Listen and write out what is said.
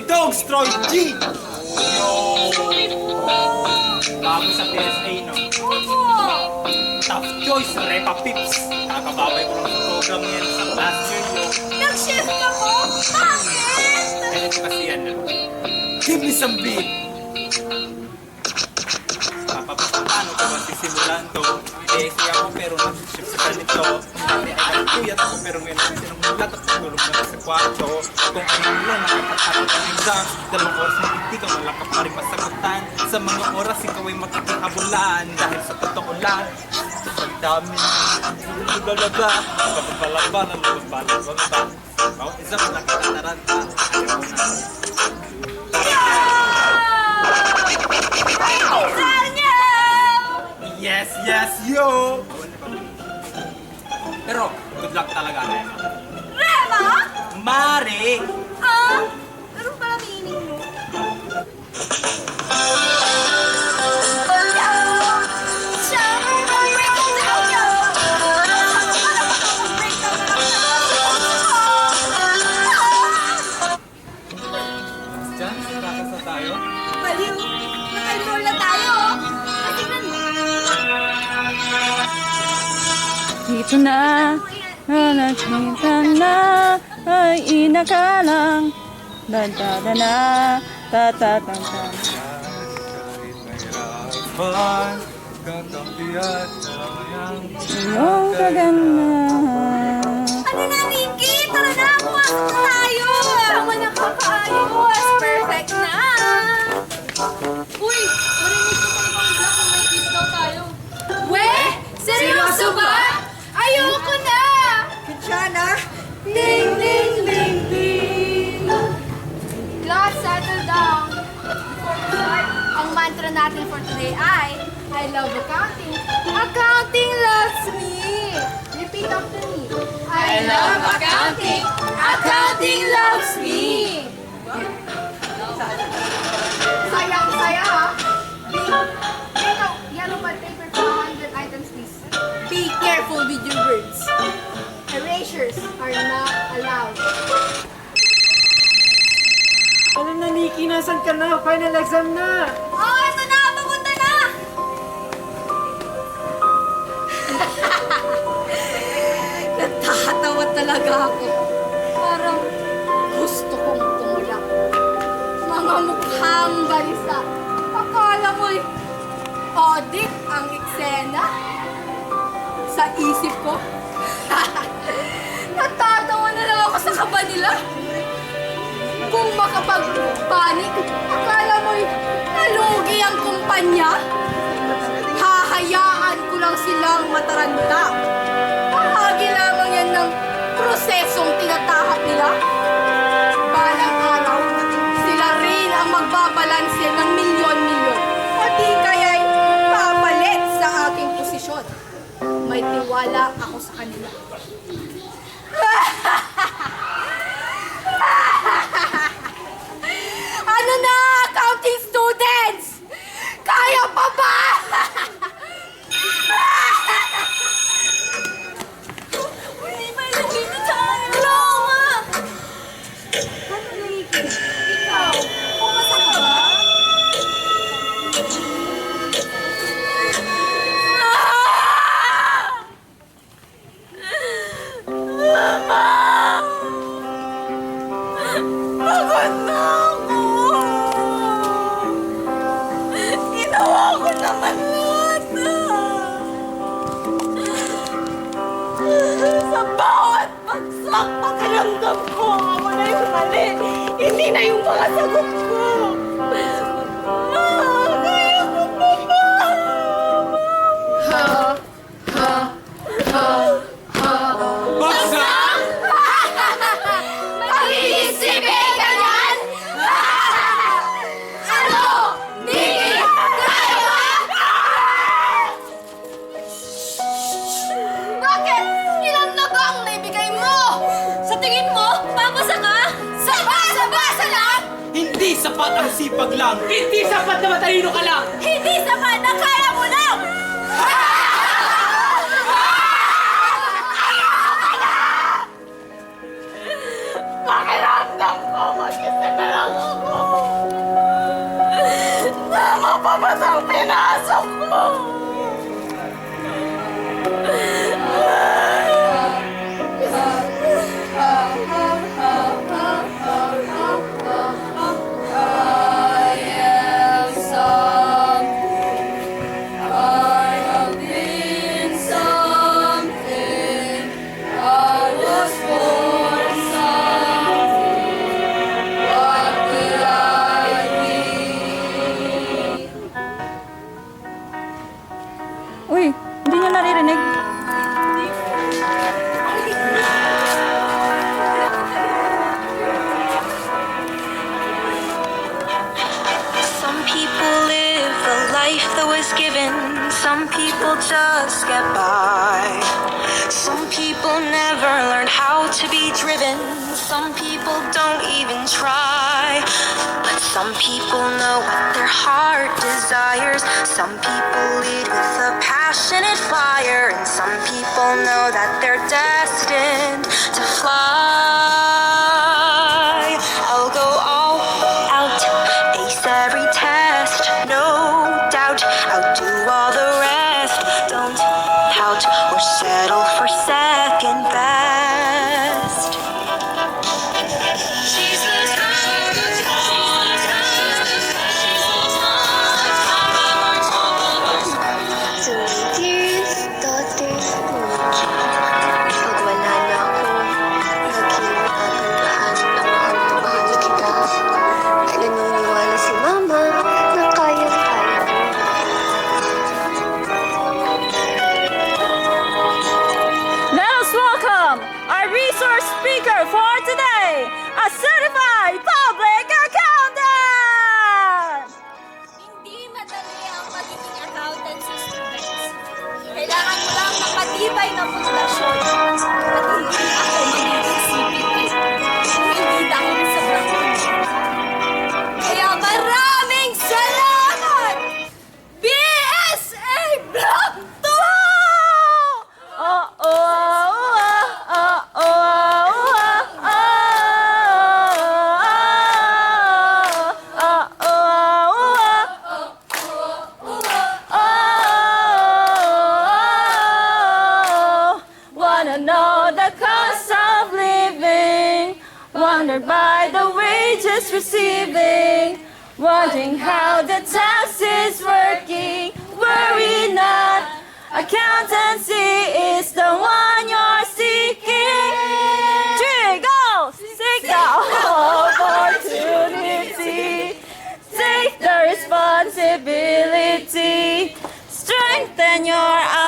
Dogs, Troy G! Yo! Bago sa PSA, no? Tough choice, Repa Pips. Kakababay ko lang sa program yan sa last year, yo. Nag-shift ka mo? Bakit? Ganito kasi yan, no? Give me some beat! Paano ko ba sisimulan to? PSA ako pero nag-shift sa ganito. Dati ay nagpuyat ako pero ngayon ang sinumulat at tulog na sa kwarto. Kung ano lang nakapagtapos ang exams, 2 oras na hindi ka malakap pa rin masagutan. Sa mga oras ikaw ay makikikabulan dahil sa totoo lang. Sa dami na lalaba, papabalaba ng lubalaba. Bawat isa mo nakakataranta. Yes, yes, yo! Pero, good luck talaga, Rema. Rema? Mare! Ano pala meaning mo? Diyan, practice na tayo. Baliw! Naka-enroll na tayo! Tingnan mo! Dito na, nakita na, ay inakalang. Da-da-da-na, ta-ta-ta-ta. Kahit mahirapan, katampihan sayang. Iyong kagandahan. Ano na, Nikki? Tara na! Pumasok na tayo! Tama na kakaayos! Perfect na! Uy! Marinig ko pang bangga kung may kiss daw tayo. We? Seryoso ba? Ayoko na! Kitchana? Ding, ding, ding, ding! Class, settle down. Before we start, ang mantra natin for today ay I love accounting. Accounting loves me. Repeat after me. I love accounting. Accounting loves me. Sayang-saya ha. Ikaw, yellow pad paper for 100 items please. Be careful with your words. Erasures are not allowed. Alam na, Nikki, nasan ka na? Final exam na! Oh, ito na! Papunta na! Natatawa talaga ako. Parang gusto kong tumulak. Mga mukhang balisa. Akala mo'y audit ang eksena. Sa isip ko, natatawa na lang ako sa kaba nila. Kung makapagpanik, akala mo'y nalugi ang kumpanya. Hahayaan ko lang silang mataranta. Bahagi lamang yan ng prosesong tinatahak nila. Balang araw, sila rin ang magbabalanse ng milyon-milyon. O di kaya'y papalit sa aking posisyon. May tiwala ako sa kanila. Ano na, accounting students? Kaya pa ba? Hindi ba ilagay na tayo? Loma! Ano, Nikki? Ikaw, pumasa ka ba? Mama! Pagod na ako! Ginawa ko naman lahat Sa bawat bagsak, pakiramdam ko ako na yung mali. Hindi na yung mga sagot ko. Kaya ko pa ba? Bagsak! Mag-iisipin ka yan? Ano? Nikki! Kaya ba? Bakit? Ilan na ba ang naibigay mo? Sa tingin mo, papasa ka? Saba-sabasa lang? Hindi sapat ang sipag lang! Hindi sapat na matalino ka lang! Hindi sapat na kaya mo lang! Pakiramdam ko, mag-isa na lang ako. pa ba't ang pinasok mo? I am something. I have been something. I was born something. What will I be? Uy, hindi niya naririnig. Some people live the life that was given. Some people just get by. Some people never learn how to be driven. Some people don't even try. But some people know what their heart desires. Some people lead with a passionate fire. And some people know that they're destined to fly. I'll go all out, ace every test, no doubt. I'll do all the rest. Don't pout or settle for second best. Tumitis, totis, pag wala na ako, laging tatandaan na mahal na kita. Ay naniniwala si mama na kayang-kaya mo. Let us welcome our resource speaker for today, a certified public accountant! Hindi madali ang magiging accountant sa students. Kailangan mo lang ng matibay na pundasyon. At hindi ako magiging CPA kung hindi dahil sa Blackboard. Kaya maraming salamat! BSA Block 2! Oh, oh, oh, oh, oh, wanna know the cost of living, wondered by the wages receiving, wondering how the tax is working. Worry not, accountancy is the one.